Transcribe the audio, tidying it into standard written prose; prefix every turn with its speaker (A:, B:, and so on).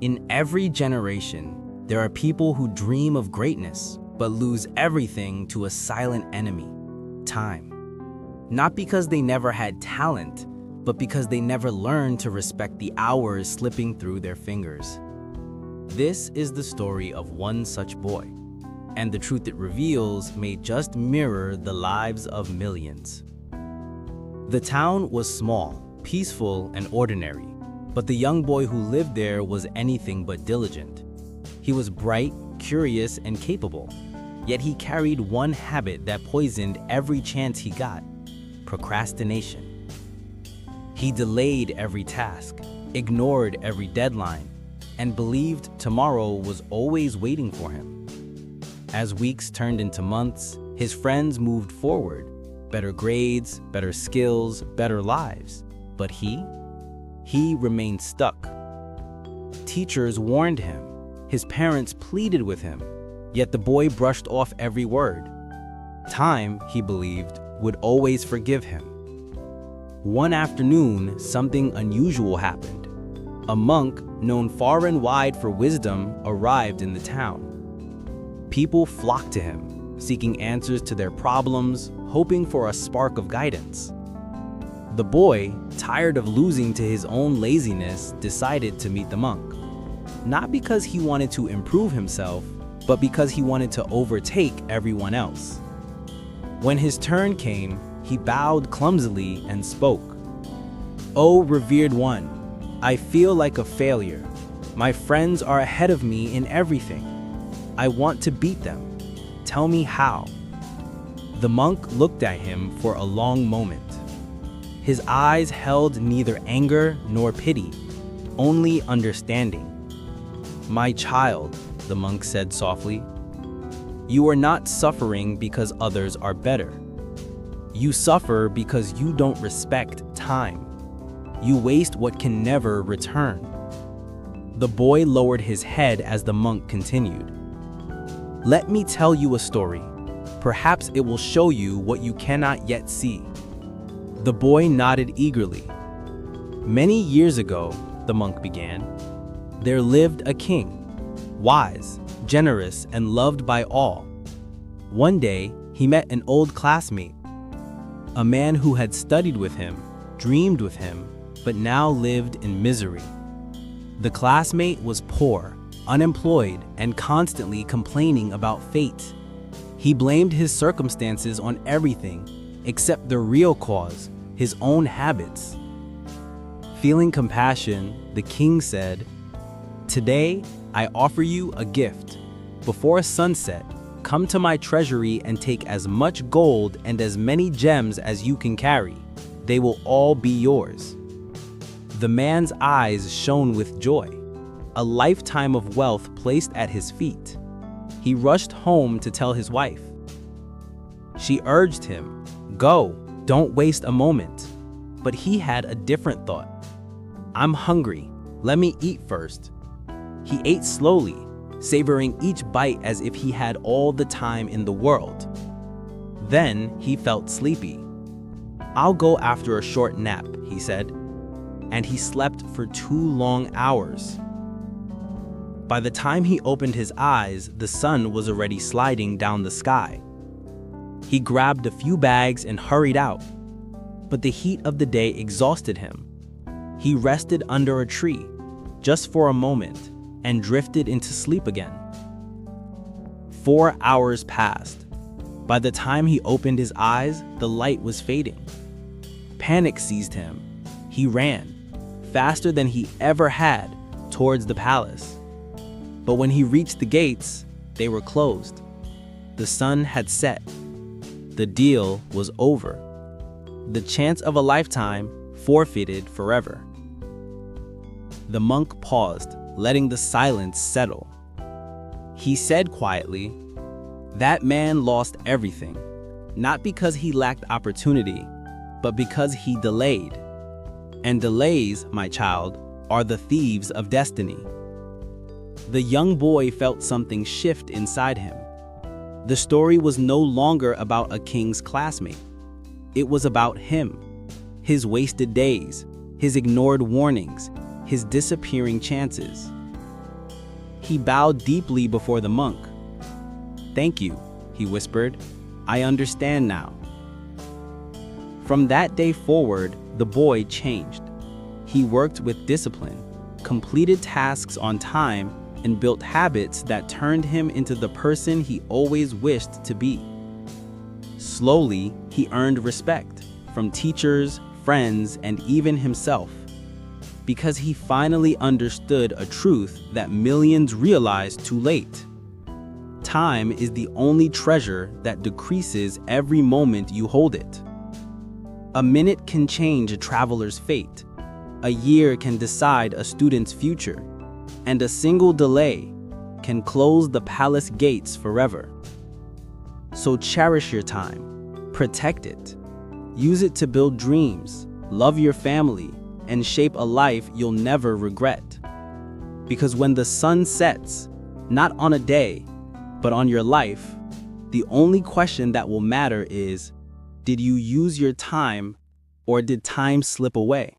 A: In every generation, there are people who dream of greatness, but lose everything to a silent enemy, time. Not because they never had talent, but because they never learned to respect the hours slipping through their fingers. This is the story of one such boy, and the truth it reveals may just mirror the lives of millions. The town was small, peaceful, and ordinary, but the young boy who lived there was anything but diligent. He was bright, curious, and capable, yet he carried one habit that poisoned every chance he got: procrastination. He delayed every task, ignored every deadline, and believed tomorrow was always waiting for him. As weeks turned into months, his friends moved forward. Better grades, better skills, better lives. But he remained stuck. Teachers warned him. His parents pleaded with him. Yet the boy brushed off every word. Time, he believed, would always forgive him. One afternoon, something unusual happened. A monk, known far and wide for wisdom, arrived in the town. People flocked to him, seeking answers to their problems, hoping for a spark of guidance. The boy, tired of losing to his own laziness, decided to meet the monk. Not because he wanted to improve himself, but because he wanted to overtake everyone else. When his turn came, he bowed clumsily and spoke. "Oh, revered one, I feel like a failure. My friends are ahead of me in everything. I want to beat them. Tell me how." The monk looked at him for a long moment. His eyes held neither anger nor pity, only understanding. "My child," the monk said softly, "you are not suffering because others are better. You suffer because you don't respect time. You waste what can never return." The boy lowered his head as the monk continued. "Let me tell you a story. Perhaps it will show you what you cannot yet see." The boy nodded eagerly. "Many years ago," the monk began, "there lived a king, wise, generous, and loved by all. One day, he met an old classmate, a man who had studied with him, dreamed with him, but now lived in misery. The classmate was poor, unemployed, and constantly complaining about fate. He blamed his circumstances on everything except the real cause, his own habits. Feeling compassion, the king said, "Today, I offer you a gift. Before sunset, come to my treasury and take as much gold and as many gems as you can carry. They will all be yours." The man's eyes shone with joy, a lifetime of wealth placed at his feet. He rushed home to tell his wife. She urged him, "Go, don't waste a moment." But he had a different thought. "I'm hungry, let me eat first." He ate slowly, savoring each bite as if he had all the time in the world. Then he felt sleepy. "I'll go after a short nap," he said, and he slept for 2 long hours. By the time he opened his eyes, the sun was already sliding down the sky. He grabbed a few bags and hurried out, but the heat of the day exhausted him. He rested under a tree, just for a moment, and drifted into sleep again. 4 hours passed. By the time he opened his eyes, the light was fading. Panic seized him. He ran, faster than he ever had, towards the palace. But when he reached the gates, they were closed. The sun had set. The deal was over. The chance of a lifetime forfeited forever. The monk paused, letting the silence settle. He said quietly, "That man lost everything, not because he lacked opportunity, but because he delayed. And delays, my child, are the thieves of destiny." The young boy felt something shift inside him. The story was no longer about a king's classmate. It was about him, his wasted days, his ignored warnings, his disappearing chances. He bowed deeply before the monk. "Thank you," he whispered. "I understand now." From that day forward, the boy changed. He worked with discipline, completed tasks on time, and built habits that turned him into the person he always wished to be. Slowly, he earned respect from teachers, friends, and even himself, because he finally understood a truth that millions realize too late. Time is the only treasure that decreases every moment you hold it. A minute can change a traveler's fate. A year can decide a student's future. And a single delay can close the palace gates forever. So cherish your time, protect it, use it to build dreams, love your family, and shape a life you'll never regret. Because when the sun sets, not on a day, but on your life, the only question that will matter is, did you use your time or did time slip away?